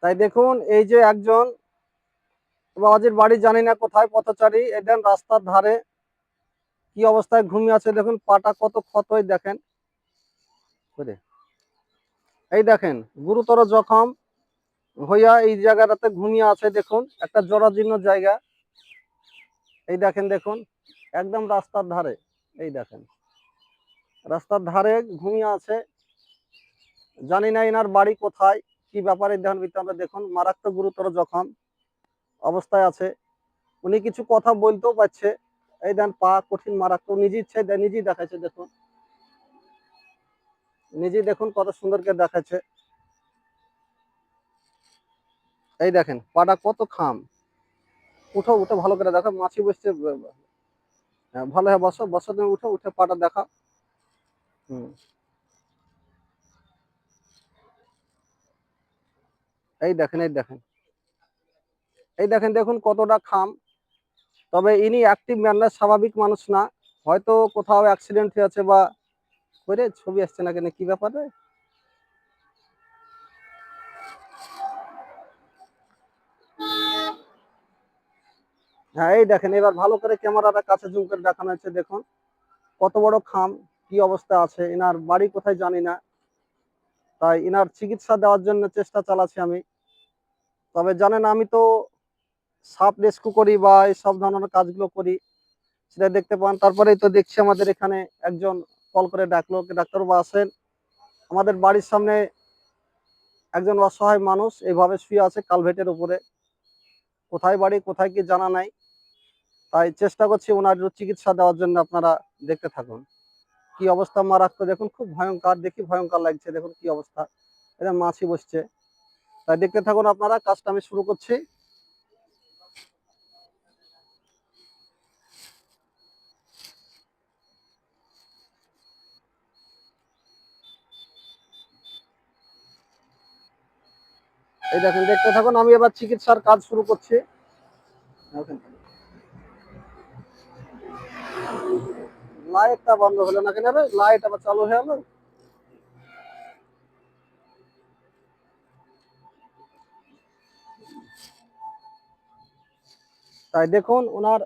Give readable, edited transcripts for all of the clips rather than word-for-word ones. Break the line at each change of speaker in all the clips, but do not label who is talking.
তাই দেখুন এই যে একজন বাবাজির বাড়ি জানি না কোথায়, পথচারী একদম রাস্তার ধারে কি অবস্থায় ঘুমিয়ে আছে দেখুন, পাটা কত ক্ষতই দেখেন। এই দেখেন গুরুতর জখম হইয়া এই জায়গাটাতে ঘুমিয়ে আছে, দেখুন একটা জরাজীর্ণ জায়গা। এই দেখেন, দেখুন একদম রাস্তার ধারে, এই দেখেন রাস্তার ধারে ঘুমিয়ে আছে। জানি না এনার বাড়ি কোথায়, কি ব্যাপারে দেখুন বৃত্তান্ত দেখুন, মারাত্মক গুরুতর জখম অবস্থায় আছে। উনি কিছু কথা বলতেও পারছে। এই দেন পা কঠিন মারাত্মক, নিজের ইচ্ছে নিজেই দেখাচ্ছে, দেখুন নিজেই দেখুন কত সুন্দর করে দেখাচ্ছে। এই দেখেন পাটা কত খাম। উঠো উঠো ভালো করে দেখো, মাছি বসছে। ভালো হ্যাঁ, বসো বসো, তুমি উঠো, উঠে পাটা দেখা। হুম, এই দেখেন এই দেখেন এই দেখেন দেখুন কতটা খাম। তবে ইনি অ্যাক্টিভ ম্যান না, স্বাভাবিক মানুষ না। হয়তো কোথাও অ্যাক্সিডেন্ট হয়েছে বা করে ছবি আসছে না কেন, কি ব্যাপারে। হ্যাঁ এই দেখেন, এবার ভালো করে ক্যামেরাটা কাছে জুম করে দেখানো হচ্ছে, দেখুন কত বড় খাম, কি অবস্থা আছে। এনার বাড়ি কোথায় জানি না, তাই এনার চিকিৎসা দেওয়ার জন্য চেষ্টা চালাচ্ছি আমি। তবে জানেন আমি তো সাপ রেস্কিউ করি বা এই সব ধরনের কাজগুলো করি, সেটা দেখতে পান। তারপরেই তো দেখছি আমাদের এখানে একজন কল করে ডাকলো, ডাক্তারবাবু আসেন। আমাদের বাড়ির সামনে একজন অসহায় মানুষ এইভাবে শুয়ে আছে কালভেটের উপরে, কোথায় বাড়ি কোথায় কি জানা নাই। তাই চেষ্টা করছি ওনার চিকিৎসা দেওয়ার জন্য। আপনারা দেখতে থাকুন কি অবস্থা, মারাত্মক দেখুন, খুব ভয়ঙ্কর, দেখি ভয়ঙ্কর লাগছে, দেখুন কি অবস্থা। এটা মাছি বসছে। তাই দেখতে থাকুন আপনারা, কাজটা আমি শুরু করছি। এই দেখেন দেখতে থাকুন, আমি এবার চিকিৎসার কাজ শুরু করছি। লাইটটা বন্ধ হলো না কেন রে, লাইট আবার চালু হয়ে গেল। তাই দেখুন ওনার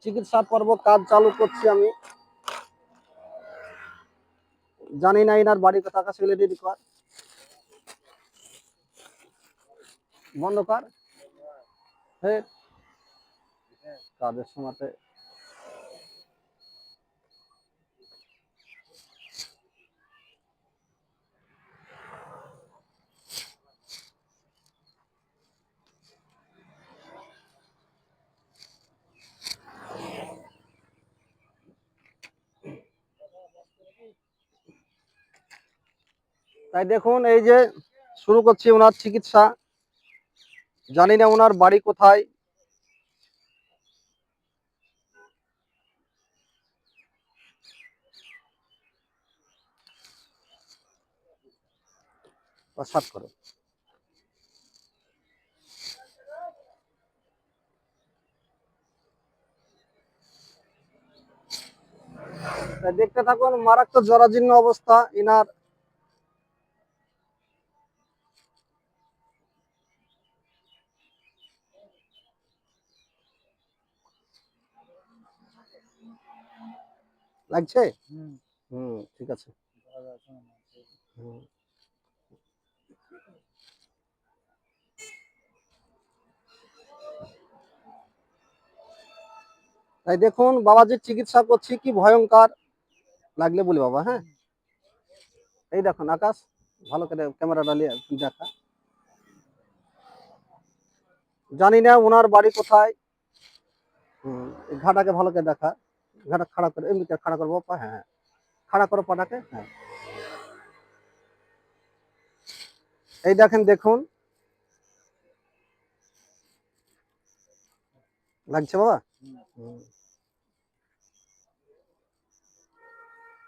চিকিৎসা পর্ব কাজ চালু করছি আমি। জানি না এনার বাড়ি কোথা, কাছে রেডি কর, বন্ধ কর। হ্যাঁ, কাজের সময়তে। তাই দেখুন এই যে শুরু করছি ওনার চিকিৎসা। জানি না ওনার বাড়ি কোথায়। সাত করো। তাই দেখতে থাকুন, মারাত্মক জরাজীর্ণ অবস্থা ইনার। লাগছে। হুম, ঠিক আছে। হুম। তাই দেখুন বাবাজির চিকিৎসা করছি, কি ভয়ঙ্কর লাগলে বলি বাবা। হ্যাঁ, এই দেখুন আকাশ, ভালো করে ক্যামেরাটা নিয়ে দেখা। জানি না ওনার বাড়ি কোথায়। এই ঘাটাকে ভালো করে দেখা। ঘাটা খাড়া করে, এমনিতে খাড়া করবো পা, হ্যাঁ হ্যাঁ, খাড়া করো পাটাকে, হ্যাঁ। এই দেখেন দেখুন, লাগছে বাবা। হুম।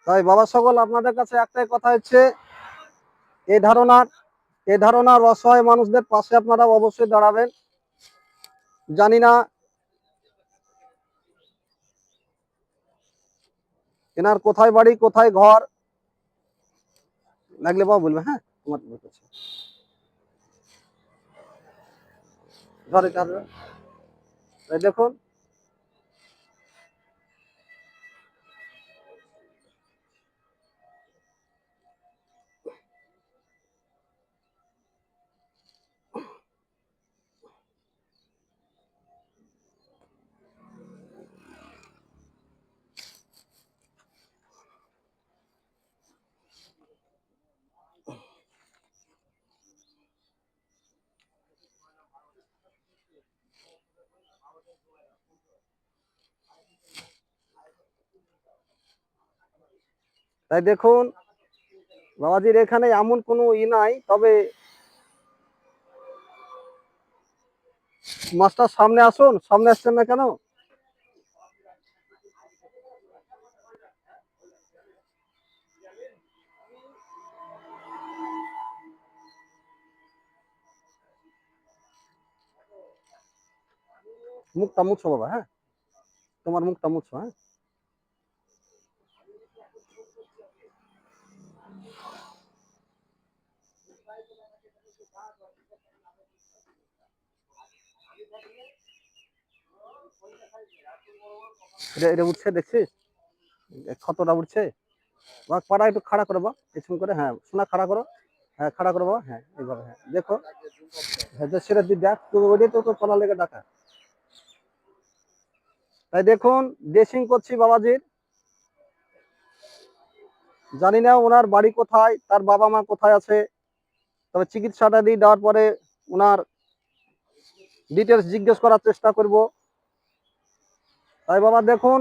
তাই বাবা সকল আপনাদের কাছে একটাই কথা হচ্ছে, এই ধারণার এই ধারণার অসহায় মানুষদের পাশে আপনারা অবশ্যই দাঁড়াবেন। জানি না এনার কোথায় বাড়ি কোথায় ঘর, লাগলে বাবা বলবে। হ্যাঁ, তোমার ঘরে কাজ, তাই দেখুন। তাই দেখুন বাবাজির এখানে এমন কোনো নাই, তবে মাস্টার সামনে আসুন, সামনে আসছেন না কেন? মুখটা মুছো বাবা, হ্যাঁ তোমার মুখটা মুছো, হ্যাঁ। এটা এটা উঠছে দেখছিস, ক্ষতটা উঠছে। বা পাড়া একটু খাড়া করো বা পেছন করে, হ্যাঁ শোনা খাড়া করো, হ্যাঁ খাড়া করো বাবা, হ্যাঁ এইভাবে, হ্যাঁ দেখো, হ্যাঁ সেটা তুই দেখ, তো ওইটাই তো তোর চলা লেগে ডাকা। তাই দেখুন ড্রেসিং করছি বাবাজির, জানি না ওনার বাড়ি কোথায়, তার বাবা মা কোথায় আছে, তবে চিকিৎসাটা দিয়ে দেওয়ার পরে ওনার ডিটেলস জিজ্ঞেস করার চেষ্টা করব। তাই বাবা দেখুন,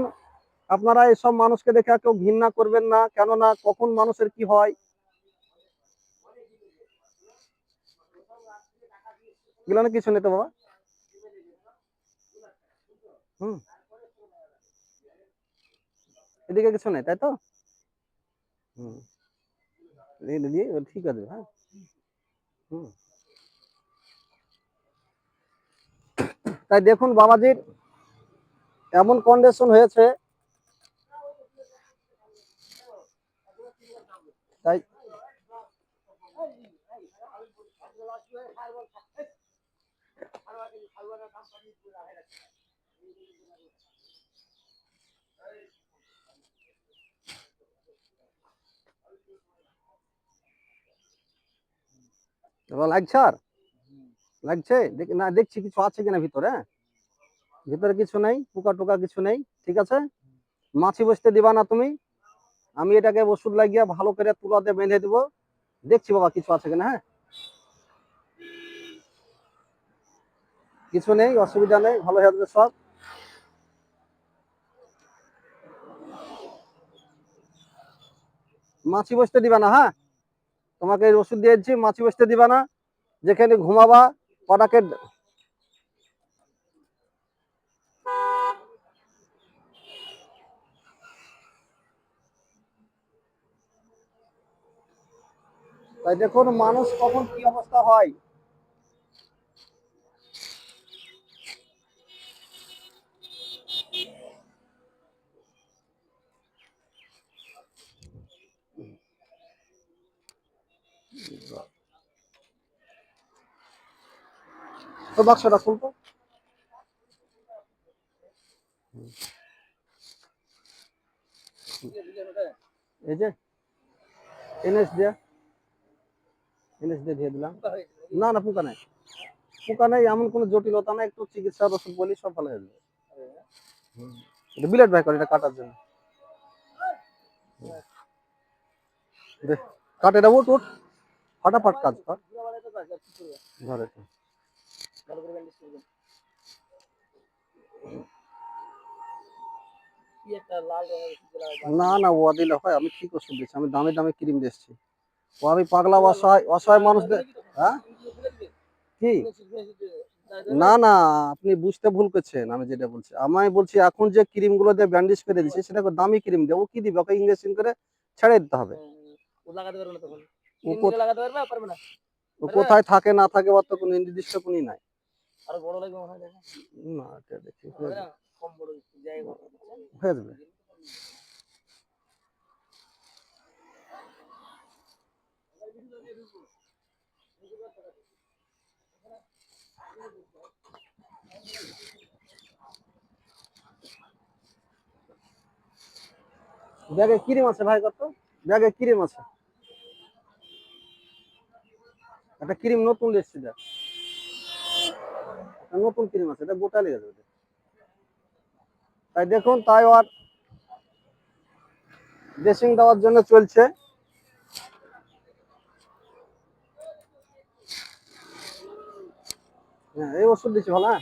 আপনারা এইসব মানুষকে দেখে কেউ ঘৃণা করবেন না, কেননা কখন মানুষের কি হয়। এগুলো কিছু নেই তো বাবা। হুম, এদিকে কিছু নেই তাই তো। হুম, ঠিক আছে, হ্যাঁ। হুম, তাই দেখুন বাবাজির এমন কন্ডিশন হয়েছে, তাই এবার লাগছে, আর লাগছে না, দেখছি কিছু আছে কিনা ভিতরে, হ্যাঁ ভিতরে কিছু নেই, পোকা টোকা কিছু নেই, ঠিক আছে। মাছি বসতে দিবা না তুমি, আমি এটাকে ওষুধ লাগিয়ে ভালো করে তুলাতে বেঁধে দিব, দেখছি বাবা কিছু আছে কিনা, হ্যাঁ কিছু নেই, অসুবিধা নেই, ভালো হয়ে যাবে সব। মাছি বসতে দিবা না, হ্যাঁ তোমাকে ওষুধ দিয়েছি, মাছি বসতে দিবা না, যেখানে ঘুমাবা পটাকে। তাই দেখুন মানুষ কখন কি অবস্থা হয়। তো বাক্সটা খুলবো, এই যে এনএস দিয়ে, এনএস দিয়ে দিয়ে দিলাম। না না পোকা নাই, পোকা নেই, এমন কোনো জটিলতা নাই, একটু চিকিৎসার ওষুধ বলি সব ভালো হয়ে যাবে। এটা বিলেট ভাই করে, এটা কাটার জন্য দে, কাট এটা, উঠ উঠ, ফটাফট কাজ কর, ধরে তো। না না ও দিলে হয়, আমি ঠিক ওষুধ দিচ্ছি, আমি দামে দামে ক্রিম দিচ্ছি, ও আমি পাগলা অসহায় অসহায় মানুষদের, হ্যাঁ কি, না না আপনি বুঝতে ভুল করছেন, আমি যেটা বলছি, আমি বলছি এখন যে ক্রিম গুলো দিয়ে ব্যান্ডেজ করে দিচ্ছে সেটা দামি ক্রিম দেবো, কি দিবে ওকে ইঞ্জেকশন করে ছেড়ে দিতে হবে। ও ও কোথায় থাকে না থাকে ওর তো কোনো নির্দিষ্ট কোনো নাই। না এটা দেখি হয়ে যাবে। ব্যাগে ক্রিম আছে ভাই, কত ব্যাগে ক্রিম আছে, একটা ক্রিম নতুন এসেছে, নতুন ক্রিম আছে, এটা গোটা লেগে যাবে। তাই দেখুন, তাই আর ড্রেসিং দেওয়ার জন্য চলছে। হ্যাঁ, এই ওষুধ দিচ্ছি ভালো। হ্যাঁ,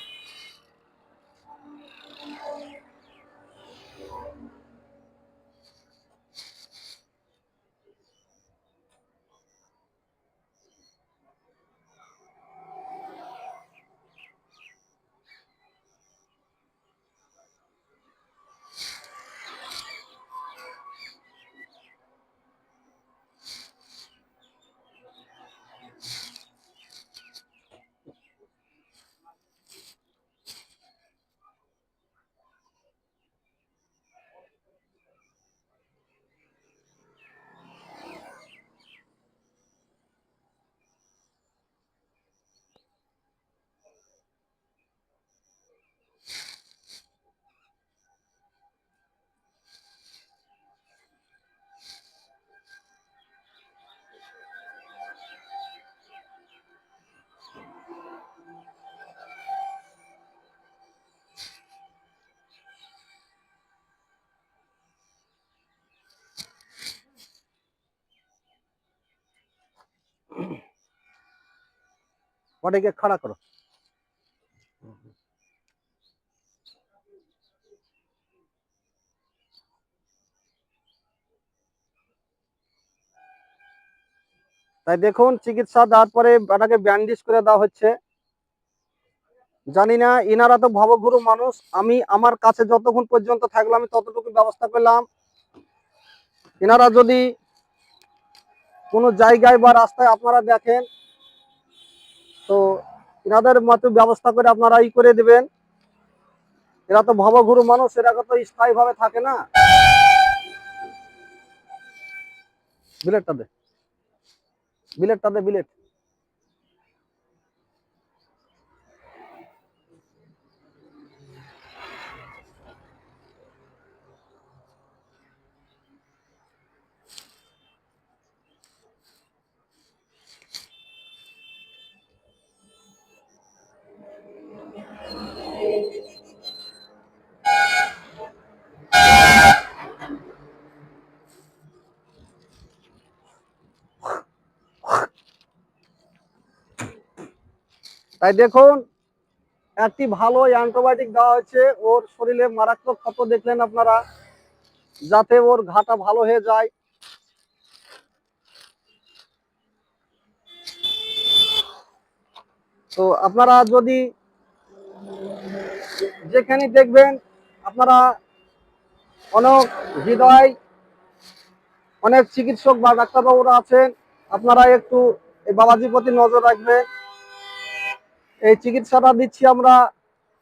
বডিকে খাড়া করো। তাই দেখুন, চিকিৎসা দেওয়ার পরে এটাকে ব্যান্ডেজ করে দেওয়া হচ্ছে। জানি না, এনারা তো ভবগুরু মানুষ, আমি আমার কাছে যতক্ষণ পর্যন্ত থাকলাম আমি ততটুকু ব্যবস্থা করলাম। এনারা যদি কোনো জায়গায় বা রাস্তায় আপনারা দেখেন, তো এনাদের মতো ব্যবস্থা করে আপনারা করে দেবেন। এরা তো ভবগুরু মানুষ, এরা তো স্থায়ী ভাবে থাকে না। বিলেটটা দে, বিলেটটা দে, বিলেট। তাই দেখুন, একটি ভালো অ্যান্টিবায়োটিক দেওয়া হয়েছে, ওর শরীরে মারাত্মক ক্ষত দেখলেন আপনারা, যাতে ওর ঘাটা ভালো হয়ে যায়। তো আপনারা যদি যেখানে দেখবেন, আপনারা অনেক হৃদয়, অনেক চিকিৎসক বা ডাক্তারবাবুরা আছেন, আপনারা একটু এই বাবাজির প্রতি নজর রাখবেন। এই চিকিৎসাটা দিচ্ছি আমরা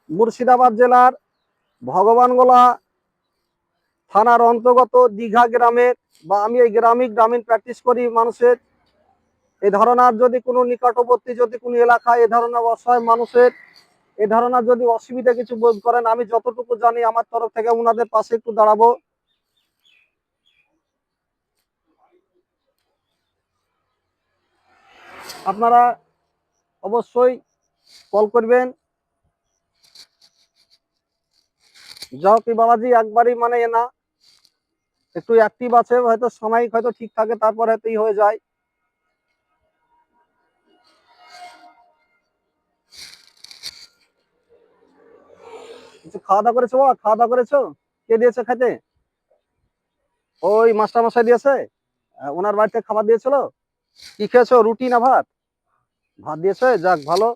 মুর্শিদাবাদ জেলার ভগবানগোলা থানার অন্তর্গত দীঘা গ্রামের, বা আমি এই গ্রামীণ প্র্যাকটিস করি মানুষের। এই ধরনের যদি কোনো নিকটবর্তী যদি কোনো এলাকায় এ ধরনের অসহায় মানুষের এ ধরনের যদি অসুবিধা কিছু বোধ করেন, আমি যতটুকু জানি আমার তরফ থেকে ওনাদের পাশে একটু দাঁড়াবো। আপনারা অবশ্যই কল করবেন। যাও কি বাবাজি, একবারই মানে এ না, একটু অ্যাক্টিভ আছে, হয়তো সাময়িক হয়তো ঠিক থাকে, তারপর হয়তো হয়ে যায়। কিছু খাওয়া দাওয়া করেছো বাবা? খাওয়া দাওয়া করেছো? কে দিয়েছে খেতে? ওই মাস্টার মশাই দিয়েছে? ওনার বাড়িতে খাবার দিয়েছিল? কি খেয়েছো, রুটি না ভাত? ভাত দিয়েছে, যাক ভালো।